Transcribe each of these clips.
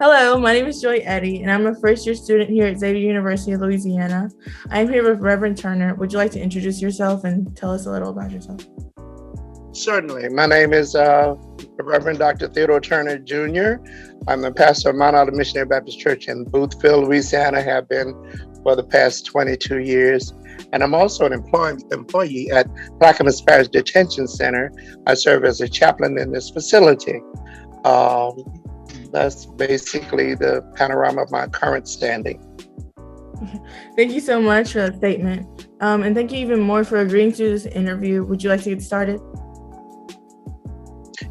Hello, my name is Joy Eddy, and I'm a first year student here at Xavier University of Louisiana. I'm here with Reverend Turner. Would you like to introduce yourself and tell us a little about yourself? Certainly. My name is Reverend Dr. Theodore Turner Jr. I'm the pastor of My Nola Missionary Baptist Church in Boothville, Louisiana, have been for the past 22 years. And I'm also an employee at Clackamas Parish Detention Center. I serve as a chaplain in this facility. Um, that's basically the panorama of my current standing. Thank you so much for that statement. And thank you even more for agreeing to this interview. Would you like to get started?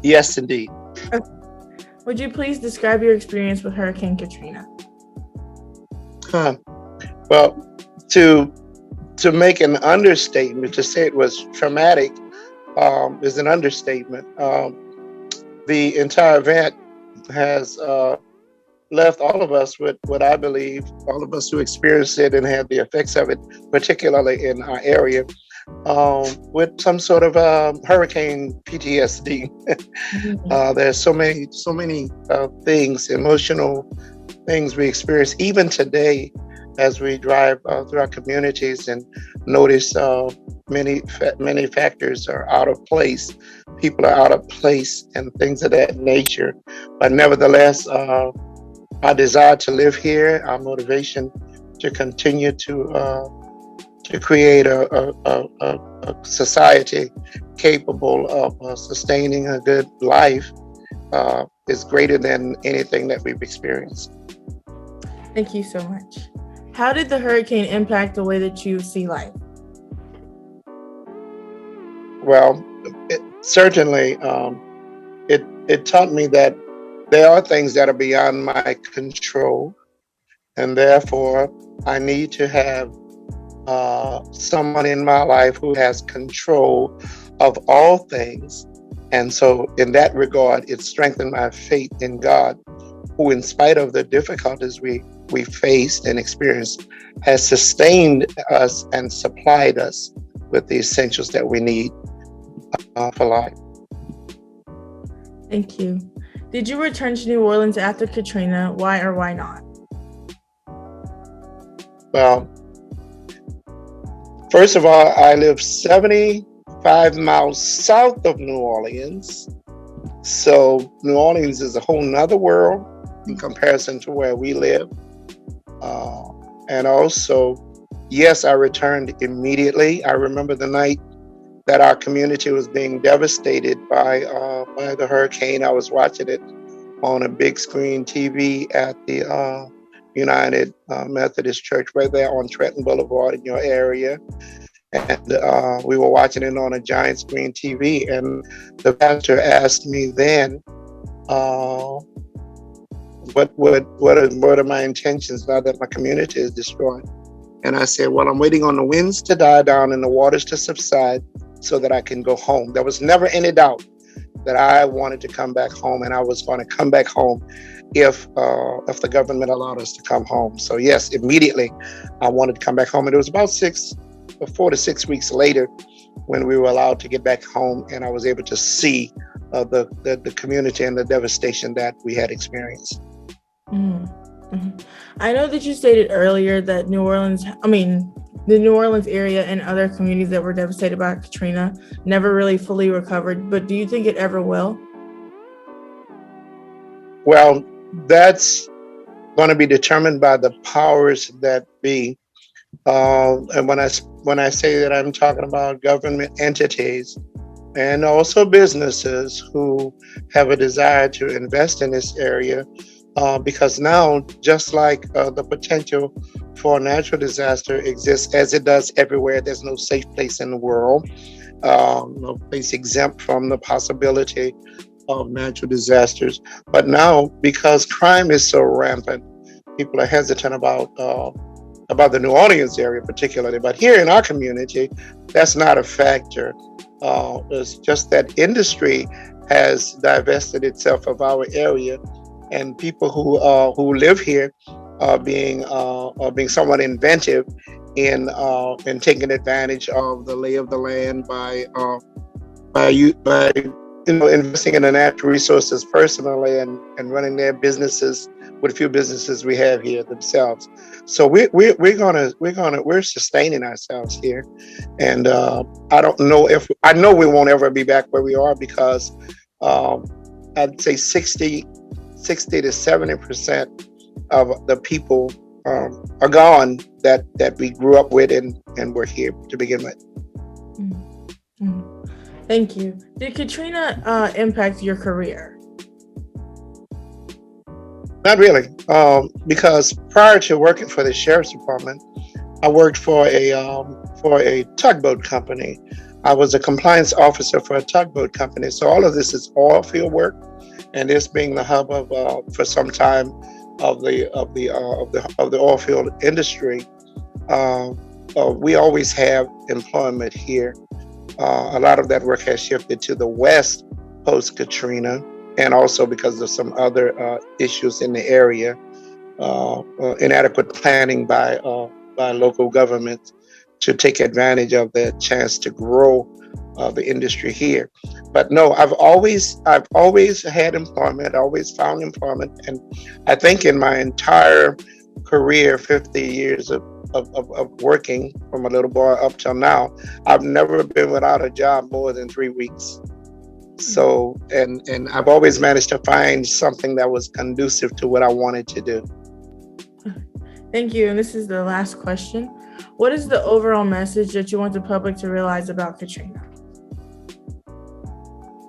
Yes, indeed. Okay. Would you please describe your experience with Hurricane Katrina? Well, to make an understatement, to say it was traumatic is an understatement. The entire event has left all of us with what I believe, all of us who experienced it and had the effects of it, particularly in our area, with some sort of hurricane PTSD. There's so many things, emotional things we experience even today as we drive through our communities and notice many factors are out of place. People are out of place and things of that nature. But nevertheless, our desire to live here, our motivation to continue to create a society capable of sustaining a good life is greater than anything that we've experienced. Thank you so much. How did the hurricane impact the way that you see life? Well, certainly, it taught me that there are things that are beyond my control, and therefore I need to have someone in my life who has control of all things. And so, in that regard, it strengthened my faith in God, who, in spite of the difficulties we faced and experienced, has sustained us and supplied us with the essentials that we need for life. Thank you. Did you return to New Orleans after Katrina? Why or why not? Well, first of all, I live 75 miles south of New Orleans. So New Orleans is a whole nother world in comparison to where we live. And also, yes, I returned immediately. I remember the night that our community was being devastated by the hurricane. I was watching it on a big screen TV at the United Methodist Church right there on Trenton Boulevard in your area. And we were watching it on a giant screen TV. And the pastor asked me then, what are my intentions now that my community is destroyed? And I said, well, I'm waiting on the winds to die down and the waters to subside so that I can go home. There was never any doubt that I wanted to come back home, and I was going to come back home if the government allowed us to come home. So yes, immediately I wanted to come back home. And it was about 4 to 6 weeks later when we were allowed to get back home, and I was able to see the community and the devastation that we had experienced. Mm-hmm. I know that you stated earlier that the New Orleans area and other communities that were devastated by Katrina never really fully recovered, but do you think it ever will? Well, that's going to be determined by the powers that be. And when I say that, I'm talking about government entities and also businesses who have a desire to invest in this area. Because now, just like the potential for a natural disaster exists as it does everywhere, there's no safe place in the world, no place exempt from the possibility of natural disasters. But now, because crime is so rampant, people are hesitant about the New Orleans area particularly. But here in our community, that's not a factor. It's just that industry has divested itself of our area, and people who live here are being somewhat inventive in taking advantage of the lay of the land by investing in the natural resources personally and running their businesses with a few businesses we have here themselves. So we're sustaining ourselves here, and I don't know if I know we won't ever be back where we are because I'd say 60 to 70% of the people are gone that we grew up with and were here to begin with. Mm-hmm. Thank you. Did Katrina impact your career? Not really, because prior to working for the sheriff's department, I worked for a tugboat company. I was a compliance officer for a tugboat company. So all of this is oil field work, and this being the hub of for some time of the oil field industry. We always have employment here. A lot of that work has shifted to the west post Katrina, and also because of some other issues in the area, inadequate planning by local governments to take advantage of the chance to grow the industry here. But no, I've always had employment, always found employment, and I think in my entire career, 50 years of working from a little boy up till now, I've never been without a job more than 3 weeks. So, and I've always managed to find something that was conducive to what I wanted to do. Thank you. And this is the last question. What is the overall message that you want the public to realize about Katrina?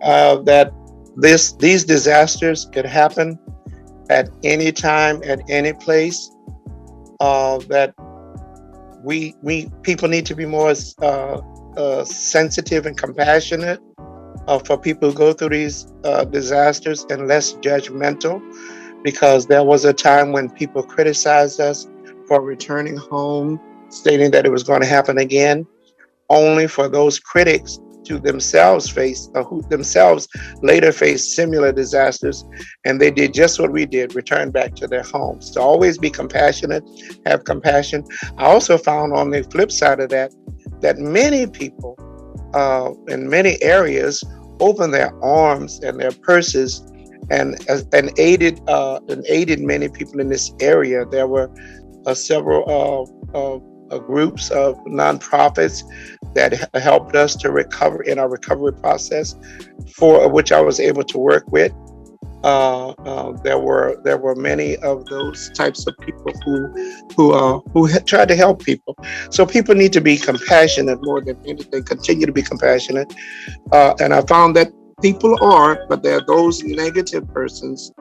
That these disasters could happen at any time, at any place. That we people need to be more sensitive and compassionate for people who go through these disasters, and less judgmental, because there was a time when people criticized us for returning home, stating that it was going to happen again, only for those critics to themselves who themselves later faced similar disasters, and they did just what we did, return back to their homes. To always be compassionate, have compassion. I also found on the flip side of that many people in many areas opened their arms and their purses and aided many people in this area. There were several groups of nonprofits that helped us to recover in our recovery process, for which I was able to work with. There were many of those types of people who tried to help people. So people need to be compassionate more than anything. Continue to be compassionate, and I found that people are, but there are those negative persons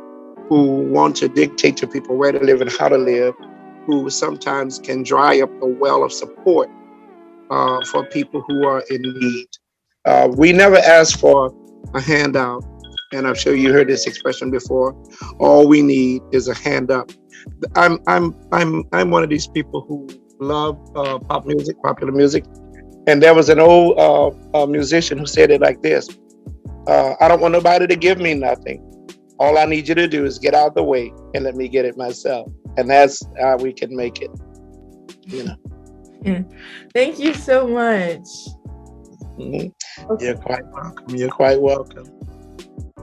who want to dictate to people where to live and how to live, who sometimes can dry up the well of support for people who are in need. We never ask for a handout, and I'm sure you heard this expression before. All we need is a hand up. I'm one of these people who love popular music, and there was an old musician who said it like this: "I don't want nobody to give me nothing. All I need you to do is get out of the way and let me get it myself." And that's how we can make it, you know. Thank you so much. Mm-hmm. Okay. You're quite welcome.